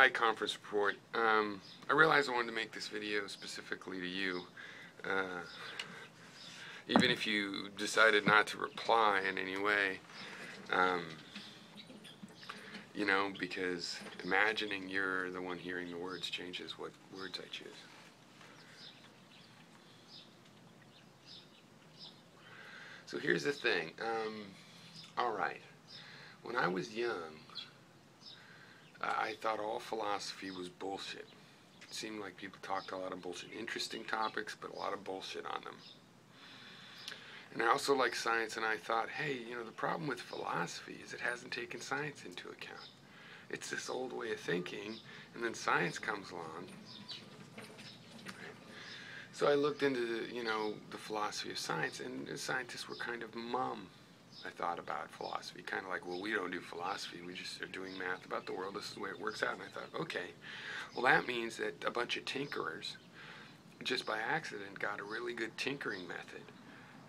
Hi, conference report. I realized I wanted to make this video specifically to you. Even if you decided not to reply in any way, you know, because imagining you're the one hearing the words changes what words I choose. So here's the thing. Alright. When I was young, I thought all philosophy was bullshit. It seemed like people talked a lot of bullshit. Interesting topics, but a lot of bullshit on them. And I also liked science, and I thought, hey, you know, the problem with philosophy is it hasn't taken science into account. It's this old way of thinking, and then science comes along. So I looked into, you know, the philosophy of science, and the scientists were kind of mum. I thought about philosophy, kind of like, well, we don't do philosophy, we just are doing math about the world, this is the way it works out. And I thought, okay, well, that means that a bunch of tinkerers, just by accident, got a really good tinkering method.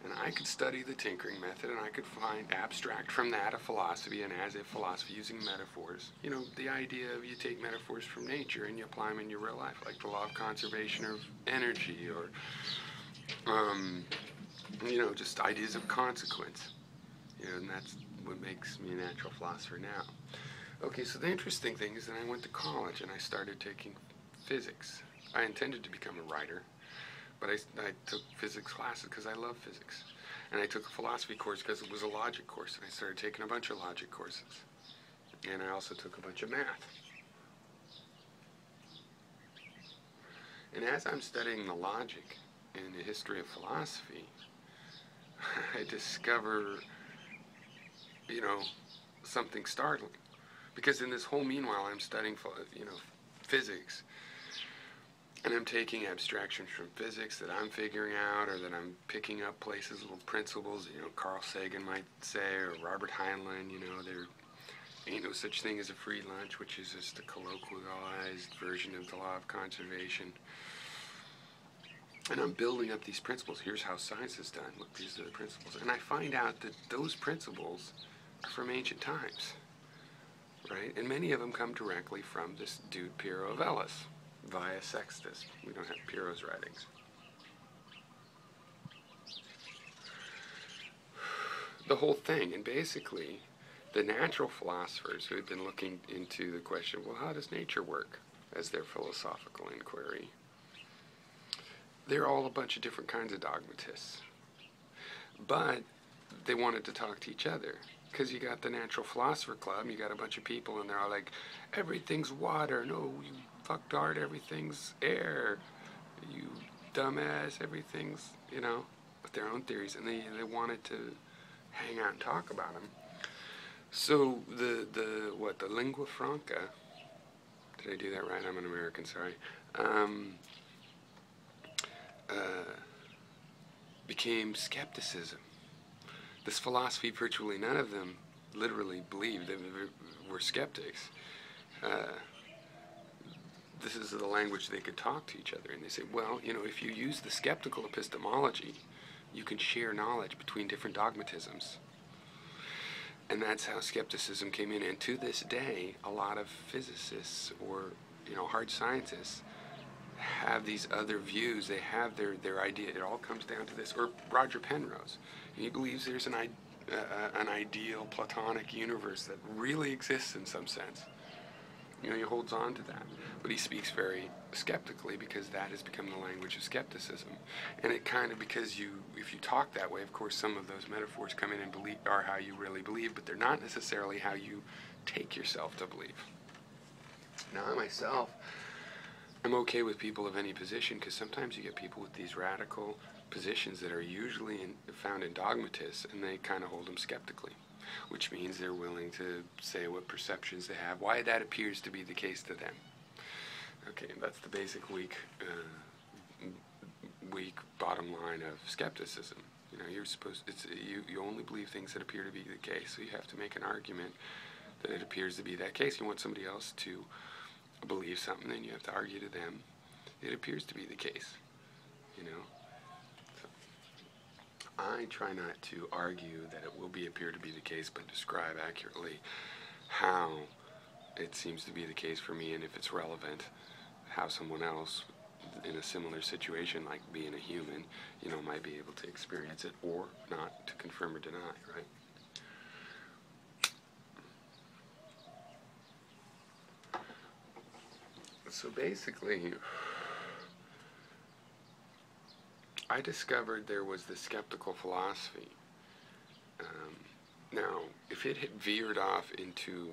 And I could study the tinkering method, and I could abstract from that a philosophy, and as a philosophy using metaphors. You know, the idea of you take metaphors from nature and you apply them in your real life, like the law of conservation of energy, or, you know, just ideas of consequence. You know, and that's what makes me a natural philosopher now. Okay, so the interesting thing is that I went to college and I started taking physics. I intended to become a writer, but I took physics classes because I love physics. And I took a philosophy course because it was a logic course, and I started taking a bunch of logic courses. And I also took a bunch of math. And as I'm studying the logic and the history of philosophy, I discover, you know, something startling. Because in this whole meanwhile, I'm studying, you know, physics. And I'm taking abstractions from physics that I'm figuring out, or that I'm picking up places, little principles, you know, Carl Sagan might say, or Robert Heinlein, you know, there ain't no such thing as a free lunch, which is just a colloquialized version of the law of conservation. And I'm building up these principles. Here's how science is done. Look, these are the principles. And I find out that those principles are from ancient times, right? And many of them come directly from this dude, Pyrrho of Elis, via Sextus. We don't have Pyrrho's writings. The whole thing, and basically, the natural philosophers who had been looking into the question, well, how does nature work, as their philosophical inquiry, they're all a bunch of different kinds of dogmatists. But they wanted to talk to each other. Because you got the Natural Philosopher Club, you got a bunch of people, and they're all like, everything's water, no, you fucktard, everything's air, you dumbass, everything's, you know, with their own theories, and they wanted to hang out and talk about them. So the lingua franca, did I do that right? I'm an American, sorry, became skepticism. This philosophy, virtually none of them literally believed. They were skeptics. This is the language they could talk to each other. And they say, well, you know, if you use the skeptical epistemology, you can share knowledge between different dogmatisms. And that's how skepticism came in. And to this day, a lot of physicists or, you know, hard scientists have these other views. They have their idea. It all comes down to this. Or Roger Penrose. He believes there's an ideal Platonic universe that really exists in some sense. You know, he holds on to that. But he speaks very skeptically because that has become the language of skepticism. And it kind of, because if you talk that way, of course, some of those metaphors come in and are how you really believe, but they're not necessarily how you take yourself to believe. Now, I myself, I'm okay with people of any position, because sometimes you get people with these radical positions that are usually found in dogmatists, and they kind of hold them skeptically, which means they're willing to say what perceptions they have, why that appears to be the case to them. Okay, that's the basic weak bottom line of skepticism. You know, you're supposed you only believe things that appear to be the case, so you have to make an argument that it appears to be that case. You want somebody else to believe something, then you have to argue to them it appears to be the case, you know. So I try not to argue that it will appear to be the case, but describe accurately how it seems to be the case for me, and if it's relevant, how someone else in a similar situation, like being a human, might be able to experience it or not, to confirm or deny, right? So basically, I discovered there was the skeptical philosophy. Now, if it had veered off into,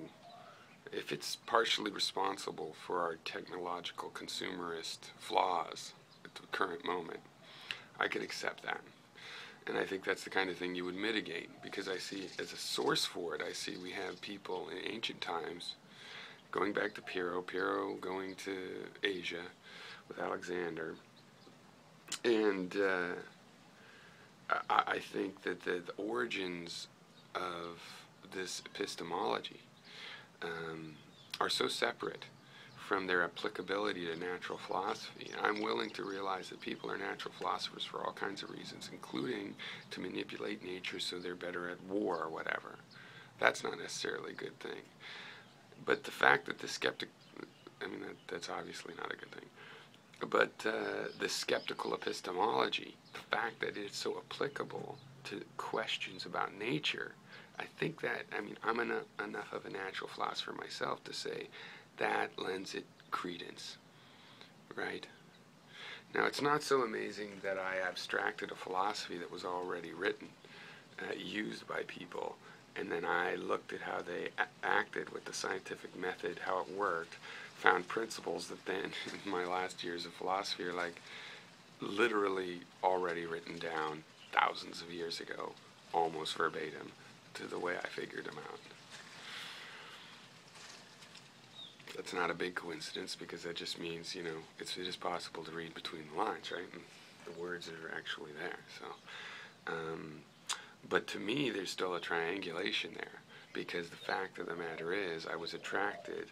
if it's partially responsible for our technological consumerist flaws at the current moment, I could accept that. And I think that's the kind of thing you would mitigate, because I see, as a source for it, I see we have people in ancient times, going back to Pyrrho going to Asia with Alexander, and I think that the origins of this epistemology are so separate from their applicability to natural philosophy. I'm willing to realize that people are natural philosophers for all kinds of reasons, including to manipulate nature so they're better at war or whatever. That's not necessarily a good thing. But the fact that the skeptic, that's obviously not a good thing. But the skeptical epistemology, the fact that it's so applicable to questions about nature, I think that, I'm enough of a natural philosopher myself to say that lends it credence, right? Now, it's not so amazing that I abstracted a philosophy that was already written, used by people, and then I looked at how they acted with the scientific method, how it worked, found principles that then, in my last years of philosophy, are like literally already written down thousands of years ago, almost verbatim, to the way I figured them out. That's not a big coincidence, because that just means, it is possible to read between the lines, right? And the words are actually there. So, but to me, there's still a triangulation there, because the fact of the matter is, I was attracted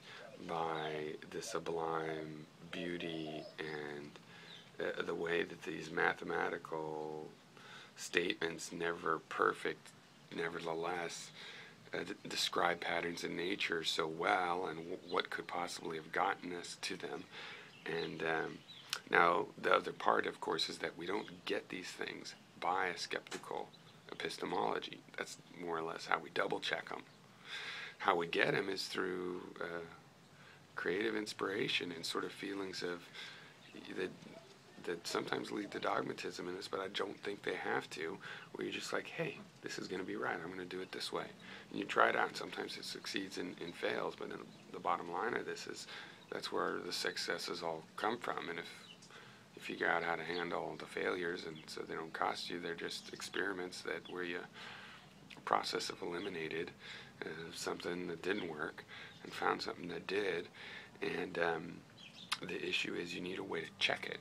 by the sublime beauty and the way that these mathematical statements, never perfect, nevertheless, describe patterns in nature so well, and what could possibly have gotten us to them. And now the other part, of course, is that we don't get these things by a skeptical epistemology. That's more or less how we double check them. How we get them is through creative inspiration and sort of feelings of that sometimes lead to dogmatism in this, but I don't think they have to, where you're just like, hey, this is going to be right, I'm going to do it this way. And you try it out, and sometimes it succeeds and fails, but then the bottom line of this is that's where the successes all come from. And if you figure out how to handle the failures, and so they don't cost you, they're just experiments that where you process of eliminated something that didn't work and found something that did. And the issue is you need a way to check it.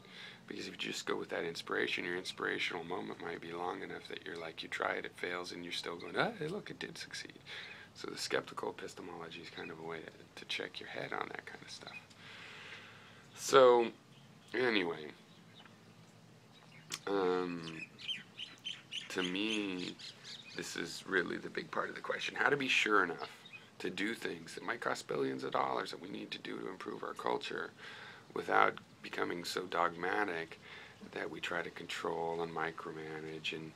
Because if you just go with that inspiration, your inspirational moment might be long enough that you're like, you try it, it fails, and you're still going, hey, look, it did succeed. So the skeptical epistemology is kind of a way to check your head on that kind of stuff. So, anyway, to me, this is really the big part of the question. How to be sure enough to do things that might cost billions of dollars that we need to do to improve our culture without becoming so dogmatic that we try to control and micromanage, and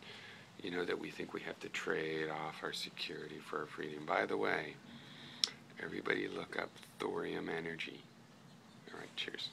that we think we have to trade off our security for our freedom. By the way, everybody look up thorium energy. All right, cheers.